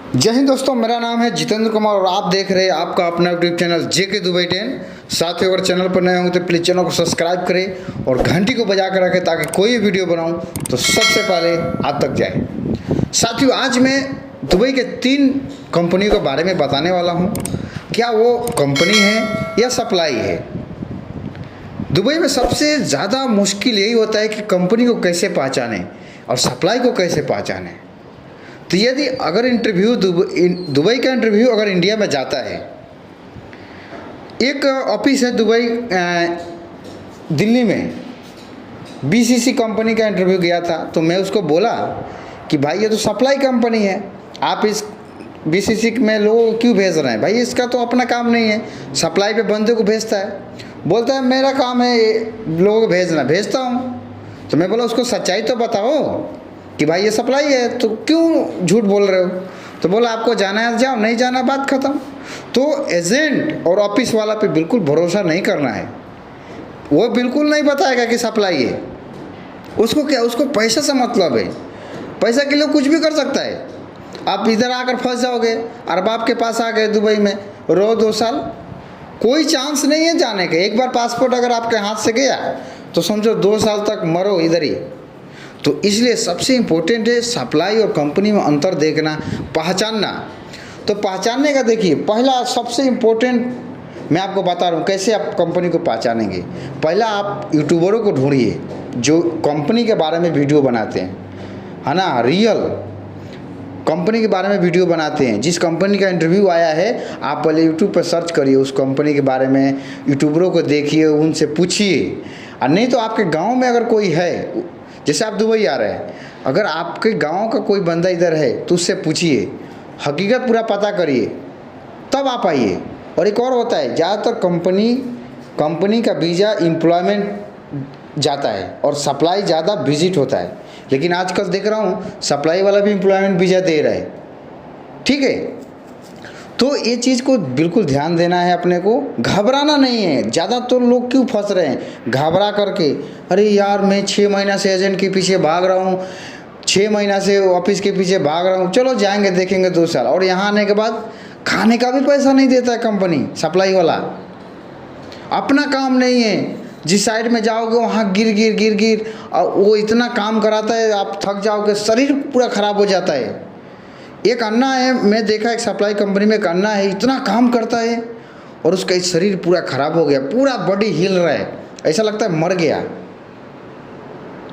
जय हिंद दोस्तों, मेरा नाम है जितेंद्र कुमार और आप देख रहे हैं आपका अपना यूट्यूब चैनल जेके दुबई 10। साथियों, अगर चैनल पर नए हों तो प्लीज़ चैनल को सब्सक्राइब करें और घंटी को बजा कर रखें ताकि कोई वीडियो बनाऊं तो सबसे पहले आप तक जाए। साथियों, आज मैं दुबई के 3 कंपनी के बारे में बताने वाला हूँ। क्या वो कंपनी है या सप्लाई है। दुबई में सबसे ज़्यादा मुश्किल यही होता है कि कंपनी को कैसे पहचाने और सप्लाई को कैसे पहचाने। तो यदि अगर दुबई का इंटरव्यू अगर इंडिया में जाता है, एक ऑफिस है दुबई दिल्ली में, बीसीसी कंपनी का इंटरव्यू गया था, तो मैं उसको बोला कि भाई ये तो सप्लाई कंपनी है, आप इस बीसीसी में लोगों को क्यों भेज रहे हैं। भाई इसका तो अपना काम नहीं है, सप्लाई पे बंदे को भेजता है। बोलता है मेरा काम है लोगों को भेजना, भेजता हूँ। तो मैं बोला उसको सच्चाई तो बताओ कि भाई ये सप्लाई है, तो क्यों झूठ बोल रहे हो। तो बोला आपको जाना है जाओ, नहीं जाना बात ख़त्म। तो एजेंट और ऑफिस वाला पे बिल्कुल भरोसा नहीं करना है। वो बिल्कुल नहीं बताएगा कि सप्लाई है। उसको क्या, उसको पैसा से मतलब है। पैसा के लिए कुछ भी कर सकता है। आप इधर आकर फंस जाओगे, अरबाब के पास आ गए दुबई में, रहो 2 साल, कोई चांस नहीं है जाने का। एक बार पासपोर्ट अगर आपके हाथ से गया तो समझो 2 साल तक मरो इधर ही। तो इसलिए सबसे इम्पोर्टेंट है सप्लाई और कंपनी में अंतर देखना, पहचानना। तो पहचानने का देखिए, पहला सबसे इम्पोर्टेंट मैं आपको बता रहा हूँ कैसे आप कंपनी को पहचानेंगे। पहला आप यूट्यूबरों को ढूंढिए जो कंपनी के बारे में वीडियो बनाते हैं, है ना, रियल कंपनी के बारे में वीडियो बनाते हैं। जिस कंपनी का इंटरव्यू आया है आप पहले यूट्यूब पर सर्च करिए, उस कंपनी के बारे में यूट्यूबरों को देखिए, उनसे पूछिए। और नहीं तो आपके गाँव में अगर कोई है, जैसे आप दुबई आ रहे हैं, अगर आपके गांव का कोई बंदा इधर है तो उससे पूछिए, हकीकत पूरा पता करिए, तब आप आइए। और एक और होता है, ज़्यादातर कंपनी का वीज़ा एम्प्लॉयमेंट जाता है और सप्लाई ज़्यादा विजिट होता है। लेकिन आजकल देख रहा हूँ सप्लाई वाला भी एम्प्लॉयमेंट वीज़ा दे रहा है। ठीक है, तो ये चीज़ को बिल्कुल ध्यान देना है अपने को। घबराना नहीं है। ज़्यादातर लोग क्यों फंस रहे हैं घबरा करके, अरे यार मैं 6 महीना से एजेंट के पीछे भाग रहा हूँ, 6 महीना से ऑफिस के पीछे भाग रहा हूँ, चलो जाएंगे देखेंगे 2 साल, और यहाँ आने के बाद खाने का भी पैसा नहीं देता है कंपनी, सप्लाई वाला। अपना काम नहीं है, जिस साइड में जाओगे वहाँ गिर और वो इतना काम कराता है, आप थक जाओगे, शरीर पूरा ख़राब हो जाता है। एक अन्ना है, मैं देखा एक सप्लाई कंपनी में एक अन्ना है, इतना काम करता है और उसका शरीर पूरा ख़राब हो गया, पूरा बॉडी हिल रहा है, ऐसा लगता है मर गया।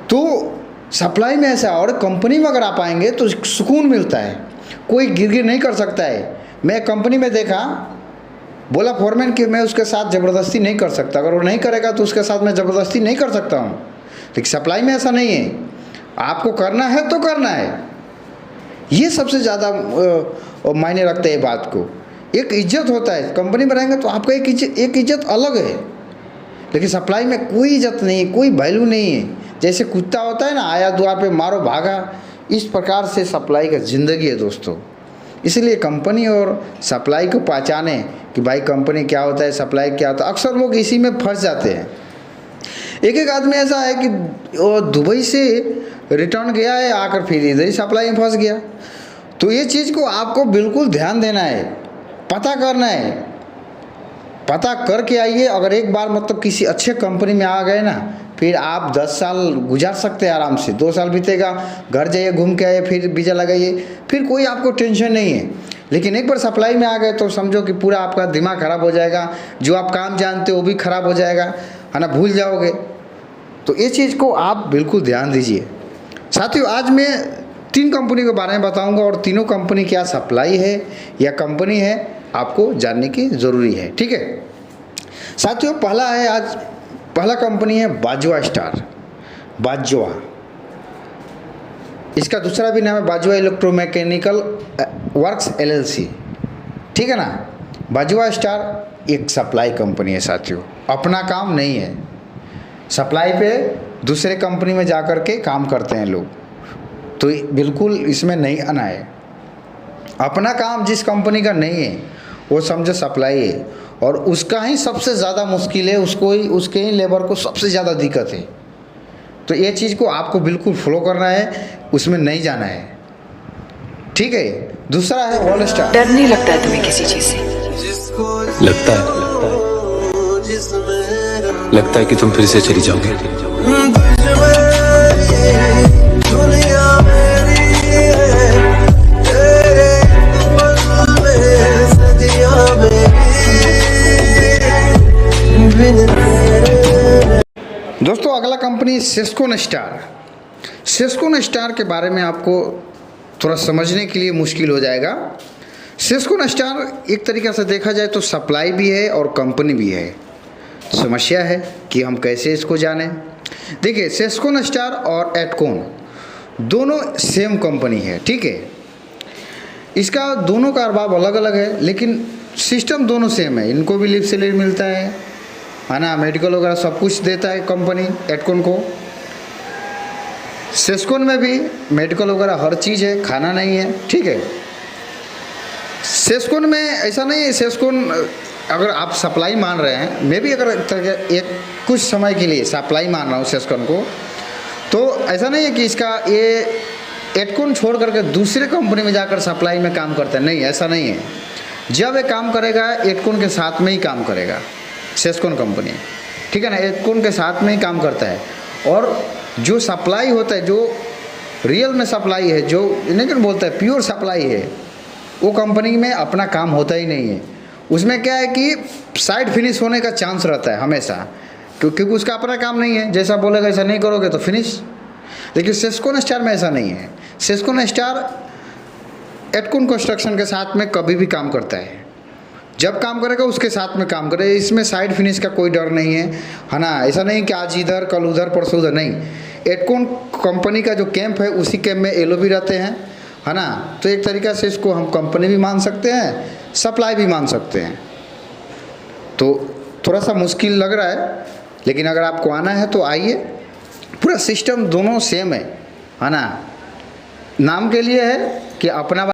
तो सप्लाई में ऐसा, और कंपनी में अगर आप आएंगे तो सुकून मिलता है, कोई गिर नहीं कर सकता है। मैं कंपनी में देखा, बोला फॉरमैन कि मैं उसके साथ ज़बरदस्ती नहीं कर सकता, अगर वो नहीं करेगा तो उसके साथ मैं ज़बरदस्ती नहीं कर सकता हूँ। लेकिन सप्लाई में ऐसा नहीं है, आपको करना है तो करना है। ये सबसे ज़्यादा मायने रखते हैं बात को। एक इज्जत होता है, कंपनी में रहेंगे तो आपका एक इज्जत अलग है। लेकिन सप्लाई में कोई इज्जत नहीं है, कोई वैल्यू नहीं है। जैसे कुत्ता होता है ना, आया द्वार पे मारो भागा, इस प्रकार से सप्लाई का ज़िंदगी है दोस्तों। इसलिए कंपनी और सप्लाई को पहचाने कि भाई कंपनी क्या होता है, सप्लाई क्या होता है। अक्सर लोग इसी में फंस जाते हैं। एक आदमी ऐसा है कि वो दुबई से रिटर्न गया है, आकर फिर इधर ही सप्लाई में फंस गया। तो ये चीज़ को आपको बिल्कुल ध्यान देना है, पता करना है, पता करके आइए। अगर एक बार मतलब किसी अच्छे कंपनी में आ गए ना, फिर आप 10 साल गुजार सकते हैं आराम से। 2 साल बीतेगा, घर जाइए, घूम के आइए, फिर वीज़ा लगाइए, फिर कोई आपको टेंशन नहीं है। लेकिन एक बार सप्लाई में आ गए तो समझो कि पूरा आपका दिमाग ख़राब हो जाएगा, जो आप काम जानते हो वो भी ख़राब हो जाएगा, है ना, भूल जाओगे। तो ये चीज़ को आप बिल्कुल ध्यान दीजिए। साथियों, आज मैं 3 कंपनी के बारे में बताऊंगा और तीनों कंपनी क्या सप्लाई है या कंपनी है, आपको जानने की ज़रूरी है। ठीक है साथियों, पहला कंपनी है बाजवा स्टार, बाजवा। इसका दूसरा भी नाम है बाजवा इलेक्ट्रोमैकेनिकल वर्क्स LLC। ठीक है ना। बाजवा स्टार एक सप्लाई कंपनी है साथियों, अपना काम नहीं है। सप्लाई पे दूसरे कंपनी में जा कर के काम करते हैं लोग, तो बिल्कुल इसमें नहीं आना है। अपना काम जिस कंपनी का नहीं है वो समझो सप्लाई है, और उसका ही सबसे ज़्यादा मुश्किल है, उसके ही लेबर को सबसे ज़्यादा दिक्कत है। तो ये चीज़ को आपको बिल्कुल फॉलो करना है, उसमें नहीं जाना है। ठीक है। दूसरा है वॉल स्टार। डर नहीं लगता है तुम्हें किसी चीज से? लगता है कि तुम फिर से चली जाओगे। दोस्तों अगला कंपनी सिस्कोन स्टार। सिस्कोन स्टार के बारे में आपको थोड़ा समझने के लिए मुश्किल हो जाएगा। सिस्कोन स्टार एक तरीक़े से देखा जाए तो सप्लाई भी है और कंपनी भी है। समस्या है कि हम कैसे इसको जानें। देखिए सिस्कोन स्टार और एटकोन दोनों सेम कंपनी है, ठीक है। इसका दोनों का अरबाब अलग अलग है लेकिन सिस्टम दोनों सेम है। इनको भी लिफ्ट सैलरी मिलता है ना, मेडिकल वगैरह सब कुछ देता है कंपनी एटकोन को। सिस्कोन में भी मेडिकल वगैरह हर चीज़ है, खाना नहीं है, ठीक है। सिस्कोन में ऐसा नहीं है, सिस्कोन अगर आप सप्लाई मान रहे हैं, मैं भी अगर एक कुछ समय के लिए सप्लाई मान रहा हूँ सिस्कोन को, तो ऐसा नहीं है कि इसका ये एटकोन छोड़ करके दूसरे कंपनी में जाकर सप्लाई में काम करता है, नहीं, ऐसा नहीं है। जब ये काम करेगा एटकोन के साथ में ही काम करेगा सिस्कोन कंपनी, ठीक है ना, एटकोन के साथ में ही काम करता है। और जो सप्लाई होता है, जो रियल में सप्लाई है, जो नहीं बोलता है प्योर सप्लाई है, वो कंपनी में अपना काम होता ही नहीं है। उसमें क्या है कि साइड फिनिश होने का चांस रहता है हमेशा, क्योंकि उसका अपना काम नहीं है। जैसा बोलेगा ऐसा नहीं करोगे तो फिनिश। लेकिन सिस्कोन स्टार में ऐसा नहीं है। सिस्कोन स्टार एटकोन कंस्ट्रक्शन के साथ में कभी भी काम करता है, जब काम करेगा उसके साथ में काम करे। इसमें साइड फिनिश का कोई डर नहीं है ना। ऐसा नहीं कि आज इधर कल उधर परसों उधर, नहीं। एटकोन कंपनी का जो कैंप है उसी कैंप में एलो भी रहते हैं, है ना। तो एक तरीक़ा से इसको हम कंपनी भी मान सकते हैं, सप्लाई भी मान सकते हैं। तो थोड़ा सा मुश्किल लग रहा है, लेकिन अगर आपको आना है तो आइए। पूरा सिस्टम दोनों सेम है ना। नाम के लिए है कि अपना